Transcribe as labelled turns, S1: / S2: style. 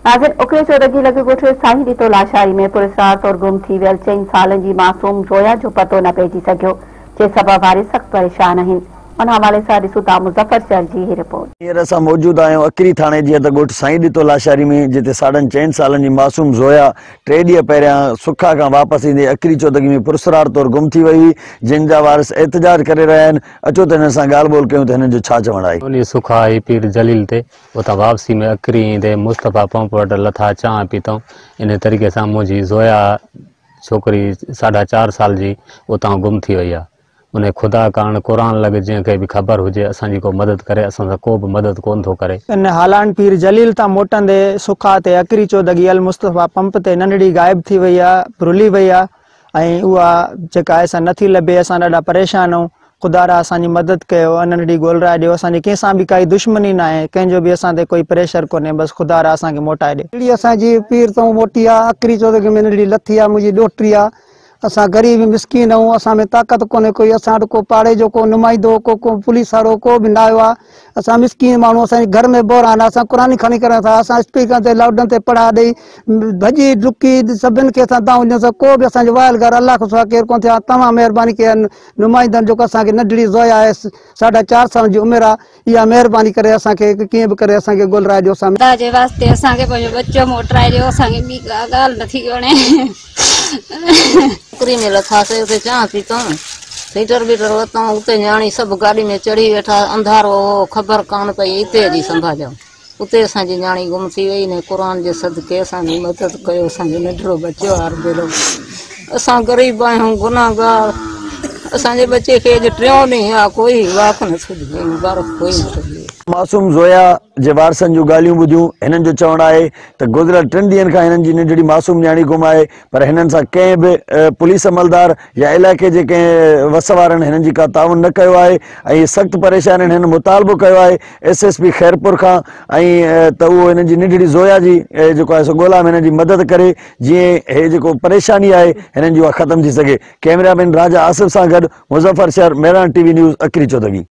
S1: नाज़िर उकरे चोदगी लगे ॻोठ साईं ॾितो लाशारी में पुरस्कार तौर गुम थी वियल 4 सालनि जी मासूम जोया जो पतो न पइजी सघियो, जे सबब वारिस सख़्त परेशान आहिनि। उन हवाले सां ॾिसूं था मुज़फ़र शहर जी ही रिपोर्ट।
S2: हींअर असां मौजूद आहियूं अकरी थाणे जी ॻोठ साईं ॾितो लाशारी में, जिते 4.5 सालनि जी मासूम ज़ोया 3 ॾींहं पहिरियां सुखा खां वापसि ईंदे अकरी चौदगी में पुरस्कार तौर गुम थी वई हुई, जिन जा वारिस एहतजाज करे रहिया आहिनि। अचो त हिन सां ॻाल्हि ॿोल कयूं त हिननि जो छा चवणु आहे।
S3: उन सुखा आई पीर जलील ते उतां वापसी में अकरी ईंदे मुस्तफ़ा पंप वटि लथा चांहि पीतऊं। इन तरीक़े सां मुंहिंजी ज़ोया छोकिरी 4.5 साल जी उतां गुम थी वई आहे। उन खुदा कारण क़ुरान लॻे जंहिंखे बि ख़बर हुजे असांजी को मदद करे, असां सां को बि मदद कोन थो करे।
S4: इन हालान पीर जलील तां मोटंदे सुखा ते अकरी चौदगी अल मुस्तफ़ा पंप ते नंढड़ी गायब थी वई आहे, भुली वई आहे ऐं उहा जेका आहे असां नथी लभे। असां ॾाढा परेशान आहियूं। खुदारा असांजी मदद कयो, नंढड़ी ॻोल्हाए ॾियो। असांजी कंहिंसां बि काई दुश्मनी न आहे, कंहिंजो बि असां ते कोई प्रेशर कोन्हे, बसि खुदारा असांखे मोटाए ॾे।
S5: नंढड़ी असांजी पीर तां मोटी आहे, अकरी चौदगी में नंढड़ी लथी आहे, मुंहिंजी ॾोहिटी आहे। असां ग़रीब मिसकीन आहियूं, असां में ताक़त कोन्हे कोई, असां वटि को पाड़े जो को नुमाइंदो को पुलिस वारो को बि न आयो आहे। असां मिसकीन माण्हू, असांजे घर में बहिरान आहे। असां क़ुरान खणी करे था, असां स्पीकर ते लाउडनि ते पढ़ा ॾेई भॼी डुकी सभिनि खे असां दाऊं ॾियूं, को बि असांजो वायल घर अलाह खां सवाइ केरु कोन थियो आहे। तव्हां महिरबानी कया नुमाइंदनि जेको असांखे नंढड़ी ज़ोया आहे 4.5 साल जी उमिरि आहे, इहा महिरबानी करे असांखे कीअं बि करे असांखे ॻोल्हाए ॾियो।
S6: खुदा जे वास्ते असांखे पंहिंजो बच्चो मोटाए ॾियो, असांखे ॿी का ॻाल्हि नथी वणे।
S7: छोकिरी में लथासीं, उते चांहि पीतऊं, लीटर बीटर वरितऊं, उते न्याणी सभु गाॾी में चढ़ी वेठा, अंधारो हो, ख़बर कान पई हिते जी संभालियऊं। उते असांजी न्याणी गुम थी वई ने। क़ुरान जे सदके असांजी मदद कयो, असांजो नंढड़ो बच्चो हार भेरो। असां ग़रीब आहियूं, गुनाहगार। असांजे बच्चे खे अॼु 3 ॾींहं आहे, कोई वाक न छॾियो, मुबारक कोई न छॾियो।
S2: मासूम ज़ोया जे वारसनि जूं ॻाल्हियूं ॿुधियूं। हिननि जो चवणु आहे त गुज़िरियल 3 ॾींहंनि खां हिननि जी नंढड़ी मासूम न्याणी गुम आहे, पर हिननि सां कंहिं बि पुलिस अमलदार या इलाइक़े जे कंहिं वस वारनि हिननि जी का ताउन न कयो आहे ऐं सख़्तु परेशान आहिनि। हिन मुतालबो कयो आहे SSP खैरपुर खां ऐं त उहो हिननि जी नंढड़ी ज़ोया जी जेको आहे सो ॻोल्हा में हिननि जी मदद करे, जीअं हे जेको परेशानी आहे हिननि जी उहा ख़तमु थी सघे। कैमरामैन राजा आसिफ सां गॾु मुज़फ़र शहर, मेहरान TV न्यूज़, अकरी चौदगी।